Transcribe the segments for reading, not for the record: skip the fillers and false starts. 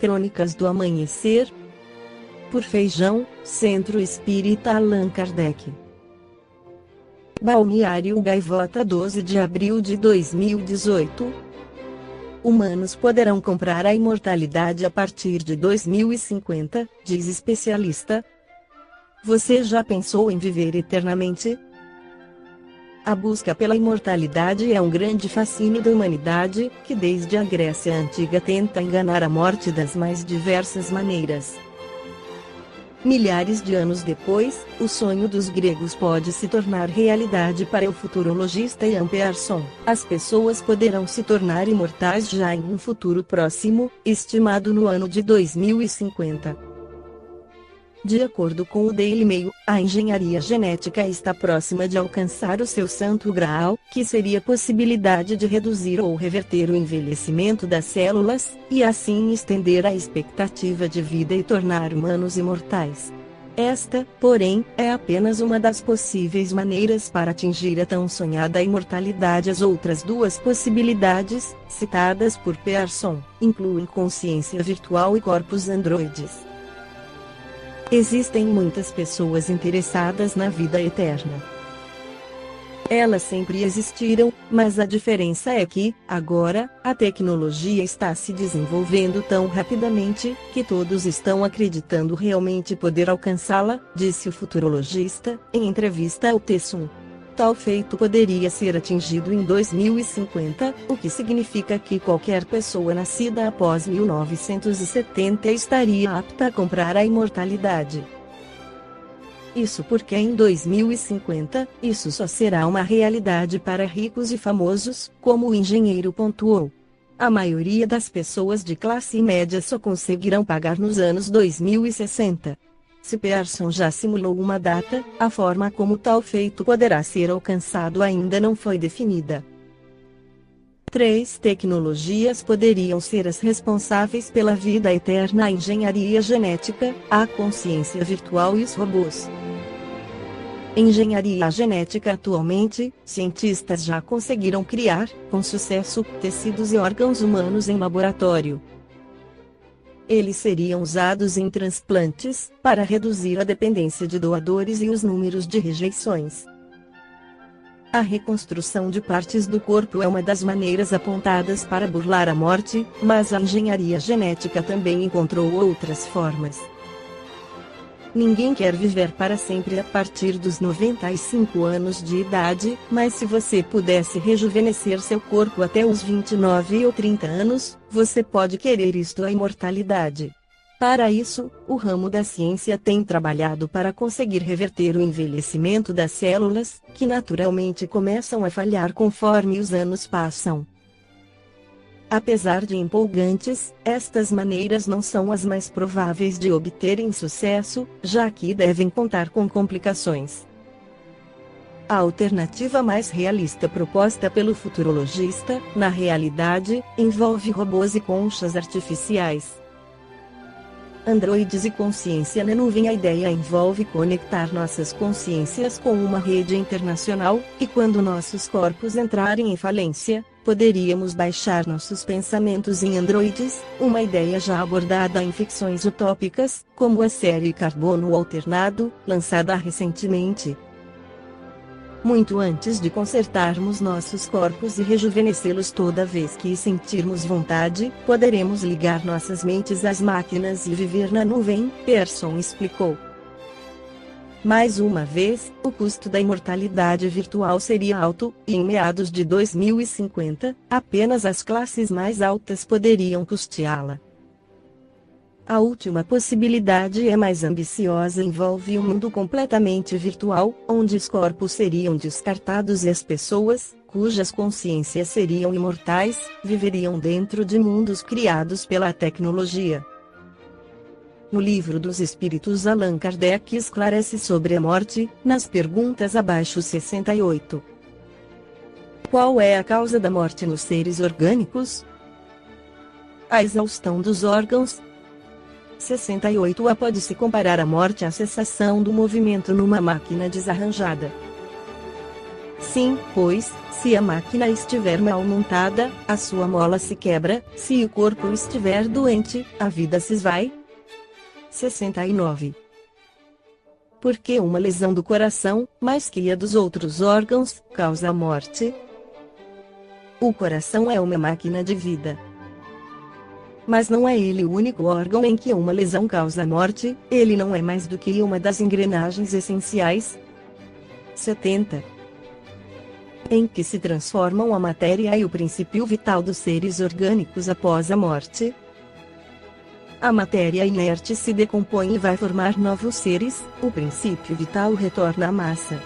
Crônicas do Amanhecer, por Feijão, Centro Espírita Allan Kardec. Balneário Gaivota, 12 de abril de 2018. Humanos poderão comprar a imortalidade a partir de 2050, diz especialista. Você já pensou em viver eternamente? A busca pela imortalidade é um grande fascínio da humanidade, que desde a Grécia Antiga tenta enganar a morte das mais diversas maneiras. Milhares de anos depois, o sonho dos gregos pode se tornar realidade para o futurologista Ian Pearson. As pessoas poderão se tornar imortais já em um futuro próximo, estimado no ano de 2050. De acordo com o Daily Mail, a engenharia genética está próxima de alcançar o seu santo graal, que seria a possibilidade de reduzir ou reverter o envelhecimento das células, e assim estender a expectativa de vida e tornar humanos imortais. Esta, porém, é apenas uma das possíveis maneiras para atingir a tão sonhada imortalidade. As outras duas possibilidades, citadas por Pearson, incluem consciência virtual e corpos androides. Existem muitas pessoas interessadas na vida eterna. Elas sempre existiram, mas a diferença é que, agora, a tecnologia está se desenvolvendo tão rapidamente, que todos estão acreditando realmente poder alcançá-la, disse o futurologista, em entrevista ao T1. Tal feito poderia ser atingido em 2050, o que significa que qualquer pessoa nascida após 1970 estaria apta a comprar a imortalidade. Isso porque em 2050, isso só será uma realidade para ricos e famosos, como o engenheiro pontuou. A maioria das pessoas de classe média só conseguirão pagar nos anos 2060. Se Pearson já simulou uma data, a forma como tal feito poderá ser alcançado ainda não foi definida. 3 tecnologias poderiam ser as responsáveis pela vida eterna: a engenharia genética, a consciência virtual e os robôs. Engenharia genética. Atualmente, cientistas já conseguiram criar, com sucesso, tecidos e órgãos humanos em laboratório. Eles seriam usados em transplantes, para reduzir a dependência de doadores e os números de rejeições. A reconstrução de partes do corpo é uma das maneiras apontadas para burlar a morte, mas a engenharia genética também encontrou outras formas. Ninguém quer viver para sempre a partir dos 95 anos de idade, mas se você pudesse rejuvenescer seu corpo até os 29 ou 30 anos, você pode querer isto: a imortalidade. Para isso, o ramo da ciência tem trabalhado para conseguir reverter o envelhecimento das células, que naturalmente começam a falhar conforme os anos passam. Apesar de empolgantes, estas maneiras não são as mais prováveis de obterem sucesso, já que devem contar com complicações. A alternativa mais realista proposta pelo futurologista, na realidade, envolve robôs e conchas artificiais. Androides e consciência na nuvem. A ideia envolve conectar nossas consciências com uma rede internacional, e quando nossos corpos entrarem em falência, poderíamos baixar nossos pensamentos em androides, uma ideia já abordada em ficções utópicas, como a série Carbono Alternado, lançada recentemente. Muito antes de consertarmos nossos corpos e rejuvenescê-los toda vez que sentirmos vontade, poderemos ligar nossas mentes às máquinas e viver na nuvem, Pearson explicou. Mais uma vez, o custo da imortalidade virtual seria alto, e em meados de 2050, apenas as classes mais altas poderiam custeá-la. A última possibilidade é mais ambiciosa e envolve um mundo completamente virtual, onde os corpos seriam descartados e as pessoas, cujas consciências seriam imortais, viveriam dentro de mundos criados pela tecnologia. No Livro dos Espíritos, Allan Kardec esclarece sobre a morte, nas perguntas abaixo 68. Qual é a causa da morte nos seres orgânicos? A exaustão dos órgãos. 68. Pode-se comparar a morte à cessação do movimento numa máquina desarranjada. Sim, pois, se a máquina estiver mal montada, a sua mola se quebra, se o corpo estiver doente, a vida se esvai. 69. Porque uma lesão do coração, mais que a dos outros órgãos, causa a morte? O coração é uma máquina de vida. Mas não é ele o único órgão em que uma lesão causa a morte, ele não é mais do que uma das engrenagens essenciais. 70. Em que se transformam a matéria e o princípio vital dos seres orgânicos após a morte. A matéria inerte se decompõe e vai formar novos seres, o princípio vital retorna à massa.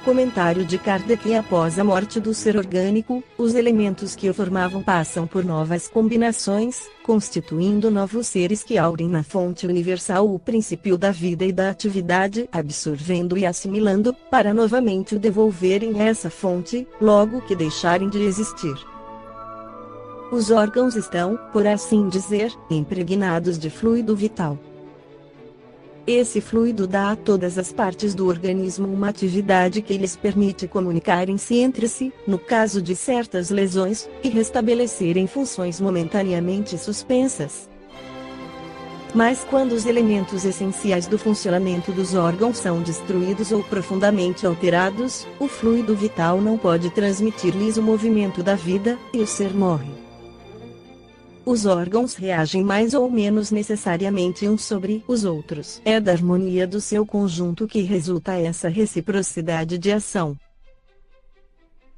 Comentário de Kardec: após a morte do ser orgânico, os elementos que o formavam passam por novas combinações, constituindo novos seres que aurem na fonte universal o princípio da vida e da atividade, absorvendo e assimilando, para novamente o devolverem a essa fonte, logo que deixarem de existir. Os órgãos estão, por assim dizer, impregnados de fluido vital. Esse fluido dá a todas as partes do organismo uma atividade que lhes permite comunicarem-se entre si, no caso de certas lesões, e restabelecerem funções momentaneamente suspensas. Mas quando os elementos essenciais do funcionamento dos órgãos são destruídos ou profundamente alterados, o fluido vital não pode transmitir-lhes o movimento da vida, e o ser morre. Os órgãos reagem mais ou menos necessariamente uns sobre os outros. É da harmonia do seu conjunto que resulta essa reciprocidade de ação.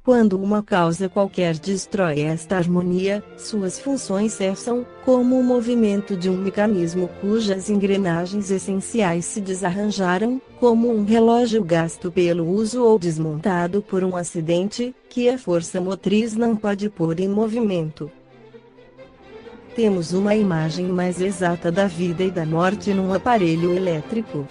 Quando uma causa qualquer destrói esta harmonia, suas funções cessam, como o movimento de um mecanismo cujas engrenagens essenciais se desarranjaram, como um relógio gasto pelo uso ou desmontado por um acidente, que a força motriz não pode pôr em movimento. Temos uma imagem mais exata da vida e da morte num aparelho elétrico.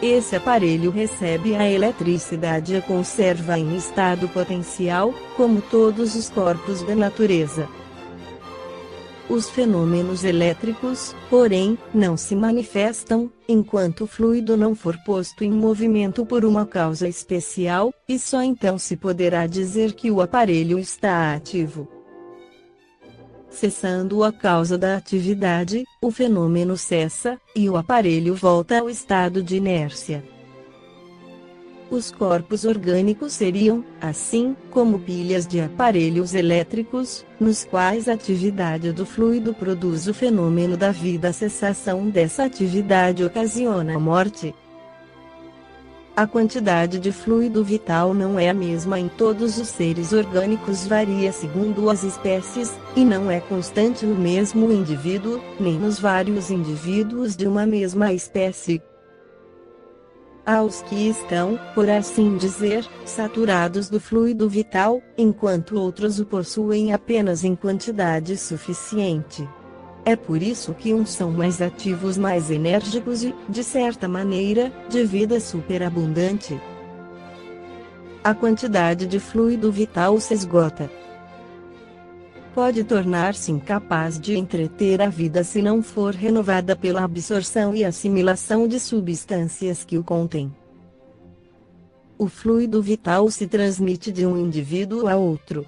Esse aparelho recebe a eletricidade e a conserva em estado potencial, como todos os corpos da natureza. Os fenômenos elétricos, porém, não se manifestam, enquanto o fluido não for posto em movimento por uma causa especial, e só então se poderá dizer que o aparelho está ativo. Cessando a causa da atividade, o fenômeno cessa, e o aparelho volta ao estado de inércia. Os corpos orgânicos seriam, assim, como pilhas de aparelhos elétricos, nos quais a atividade do fluido produz o fenômeno da vida. A cessação dessa atividade ocasiona a morte. A quantidade de fluido vital não é a mesma em todos os seres orgânicos, varia segundo as espécies, e não é constante no mesmo indivíduo, nem nos vários indivíduos de uma mesma espécie. Há os que estão, por assim dizer, saturados do fluido vital, enquanto outros o possuem apenas em quantidade suficiente. É por isso que uns são mais ativos, mais enérgicos e, de certa maneira, de vida superabundante. A quantidade de fluido vital se esgota. Pode tornar-se incapaz de entreter a vida se não for renovada pela absorção e assimilação de substâncias que o contêm. O fluido vital se transmite de um indivíduo a outro.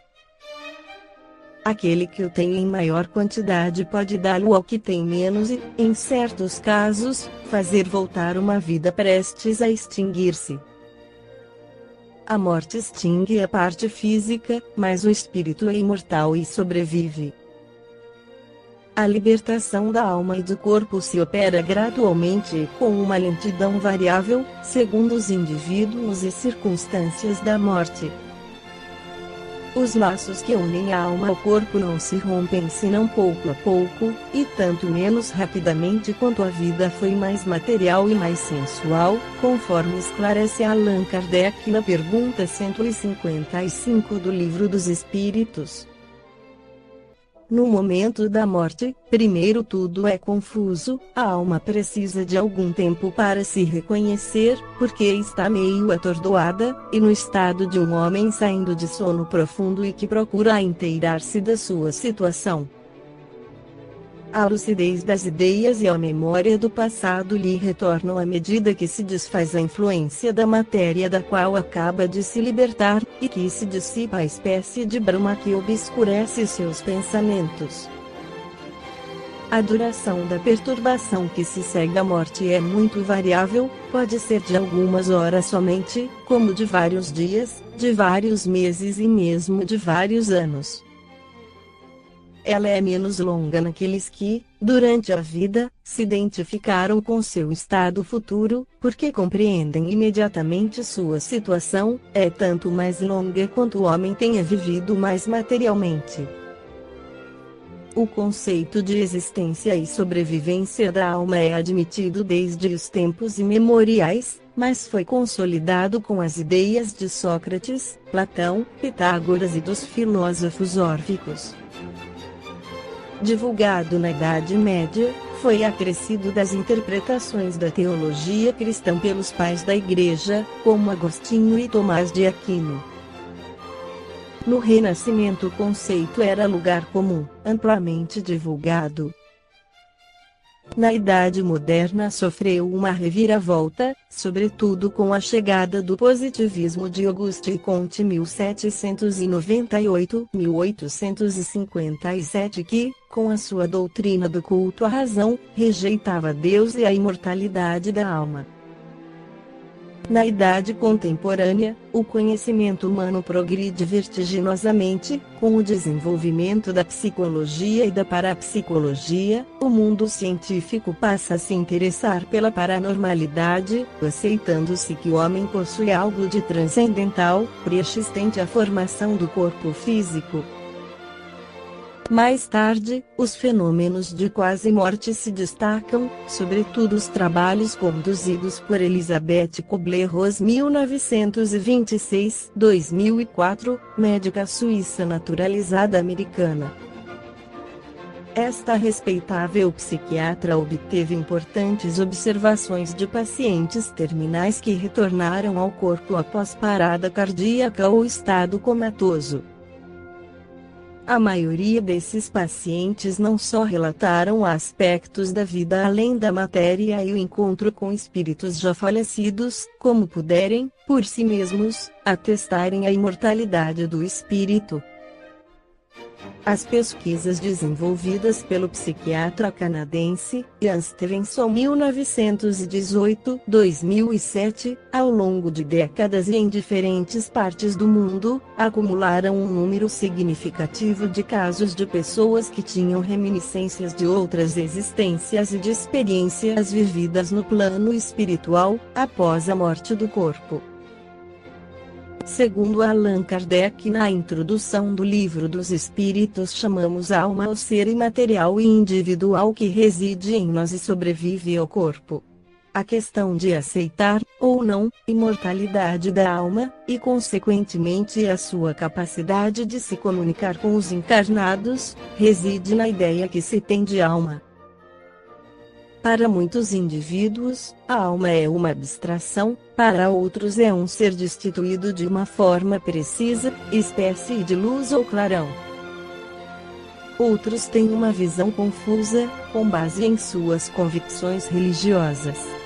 Aquele que o tem em maior quantidade pode dá-lo ao que tem menos e, em certos casos, fazer voltar uma vida prestes a extinguir-se. A morte extingue a parte física, mas o espírito é imortal e sobrevive. A libertação da alma e do corpo se opera gradualmente e com uma lentidão variável, segundo os indivíduos e circunstâncias da morte. Os laços que unem a alma ao corpo não se rompem senão pouco a pouco, e tanto menos rapidamente quanto a vida foi mais material e mais sensual, conforme esclarece Allan Kardec na pergunta 155 do Livro dos Espíritos. No momento da morte, primeiro tudo é confuso, a alma precisa de algum tempo para se reconhecer, porque está meio atordoada, e no estado de um homem saindo de sono profundo e que procura inteirar-se da sua situação. A lucidez das ideias e a memória do passado lhe retornam à medida que se desfaz a influência da matéria da qual acaba de se libertar, e que se dissipa a espécie de bruma que obscurece seus pensamentos. A duração da perturbação que se segue à morte é muito variável, pode ser de algumas horas somente, como de vários dias, de vários meses e mesmo de vários anos. Ela é menos longa naqueles que, durante a vida, se identificaram com seu estado futuro, porque compreendem imediatamente sua situação, é tanto mais longa quanto o homem tenha vivido mais materialmente. O conceito de existência e sobrevivência da alma é admitido desde os tempos imemoriais, mas foi consolidado com as ideias de Sócrates, Platão, Pitágoras e dos filósofos órficos. Divulgado na Idade Média, foi acrescido das interpretações da teologia cristã pelos pais da Igreja, como Agostinho e Tomás de Aquino. No Renascimento o conceito era lugar comum, amplamente divulgado. Na Idade Moderna sofreu uma reviravolta, sobretudo com a chegada do positivismo de Auguste Comte 1798-1857 que, com a sua doutrina do culto à razão, rejeitava Deus e a imortalidade da alma. Na Idade Contemporânea, o conhecimento humano progride vertiginosamente, com o desenvolvimento da psicologia e da parapsicologia, o mundo científico passa a se interessar pela paranormalidade, aceitando-se que o homem possui algo de transcendental, preexistente à formação do corpo físico. Mais tarde, os fenômenos de quase morte se destacam, sobretudo os trabalhos conduzidos por Elisabeth Kubler-Ross 1926-2004, médica suíça naturalizada americana. Esta respeitável psiquiatra obteve importantes observações de pacientes terminais que retornaram ao corpo após parada cardíaca ou estado comatoso. A maioria desses pacientes não só relataram aspectos da vida além da matéria e o encontro com espíritos já falecidos, como puderem, por si mesmos, atestarem a imortalidade do espírito. As pesquisas desenvolvidas pelo psiquiatra canadense, Ian Stevenson 1918-2007, ao longo de décadas e em diferentes partes do mundo, acumularam um número significativo de casos de pessoas que tinham reminiscências de outras existências e de experiências vividas no plano espiritual, após a morte do corpo. Segundo Allan Kardec na introdução do Livro dos Espíritos, chamamos a alma ao ser imaterial e individual que reside em nós e sobrevive ao corpo. A questão de aceitar, ou não, imortalidade da alma, e consequentemente a sua capacidade de se comunicar com os encarnados, reside na ideia que se tem de alma. Para muitos indivíduos, a alma é uma abstração, para outros é um ser destituído de uma forma precisa, espécie de luz ou clarão. Outros têm uma visão confusa, com base em suas convicções religiosas.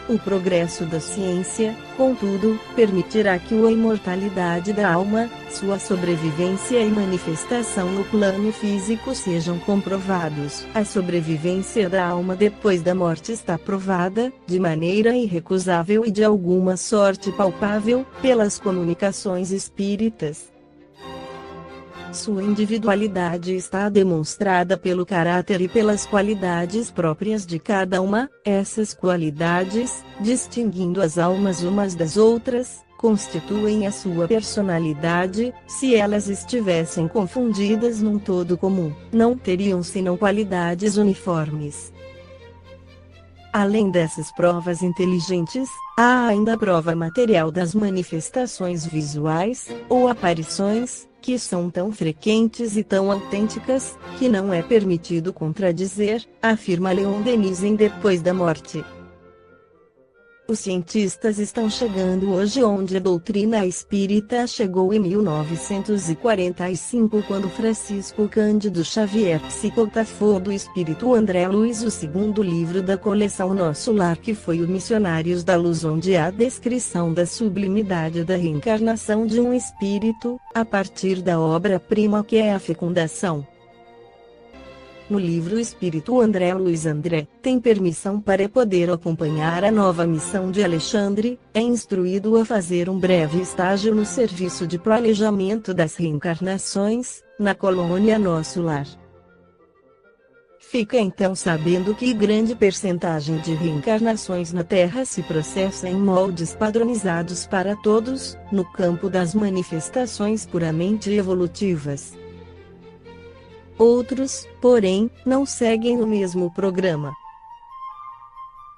O progresso da ciência, contudo, permitirá que a imortalidade da alma, sua sobrevivência e manifestação no plano físico sejam comprovados. A sobrevivência da alma depois da morte está provada, de maneira irrecusável e de alguma sorte palpável, pelas comunicações espíritas. Sua individualidade está demonstrada pelo caráter e pelas qualidades próprias de cada uma. Essas qualidades, distinguindo as almas umas das outras, constituem a sua personalidade. Se elas estivessem confundidas num todo comum, não teriam senão qualidades uniformes. Além dessas provas inteligentes, há ainda a prova material das manifestações visuais, ou aparições, que são tão frequentes e tão autênticas, que não é permitido contradizer, afirma Leon Denis em Depois da Morte. Os cientistas estão chegando hoje onde a doutrina espírita chegou em 1945, quando Francisco Cândido Xavier psicografou do espírito André Luiz o segundo livro da coleção Nosso Lar, que foi o Missionários da Luz, onde há descrição da sublimidade da reencarnação de um espírito, a partir da obra-prima que é a fecundação. No livro Espírito André Luiz, André tem permissão para poder acompanhar a nova missão de Alexandre, é instruído a fazer um breve estágio no serviço de planejamento das reencarnações, na colônia Nosso Lar. Fica então sabendo que grande percentagem de reencarnações na Terra se processa em moldes padronizados para todos, no campo das manifestações puramente evolutivas. Outros, porém, não seguem o mesmo programa.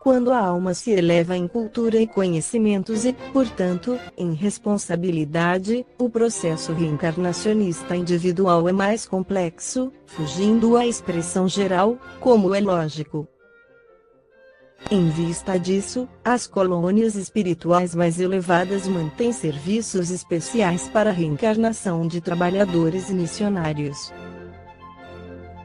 Quando a alma se eleva em cultura e conhecimentos e, portanto, em responsabilidade, o processo reencarnacionista individual é mais complexo, fugindo à expressão geral, como é lógico. Em vista disso, as colônias espirituais mais elevadas mantêm serviços especiais para a reencarnação de trabalhadores e missionários.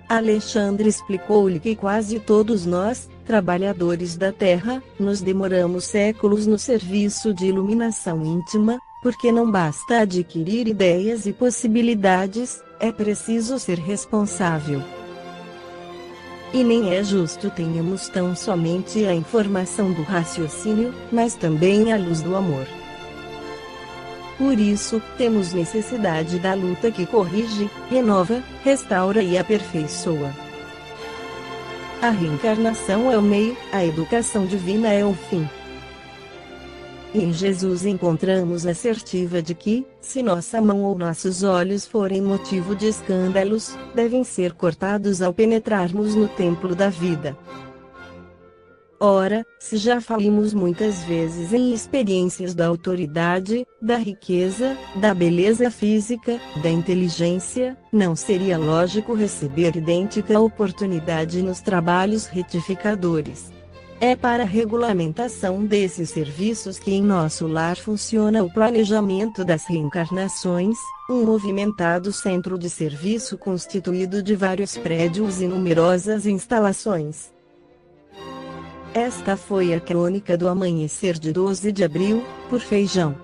Alexandre explicou-lhe que quase todos nós, trabalhadores da Terra, nos demoramos séculos no serviço de iluminação íntima, porque não basta adquirir ideias e possibilidades, é preciso ser responsável. E nem é justo tenhamos tão somente a informação do raciocínio, mas também a luz do amor. Por isso, temos necessidade da luta que corrige, renova, restaura e aperfeiçoa. A reencarnação é o meio, a educação divina é o fim. E em Jesus encontramos a certeza de que, se nossa mão ou nossos olhos forem motivo de escândalos, devem ser cortados ao penetrarmos no templo da vida. Ora, se já falamos muitas vezes em experiências da autoridade, da riqueza, da beleza física, da inteligência, não seria lógico receber idêntica oportunidade nos trabalhos retificadores. É para a regulamentação desses serviços que em Nosso Lar funciona o planejamento das reencarnações, um movimentado centro de serviço constituído de vários prédios e numerosas instalações. Esta foi a crônica do amanhecer de 12 de abril, por Feijão.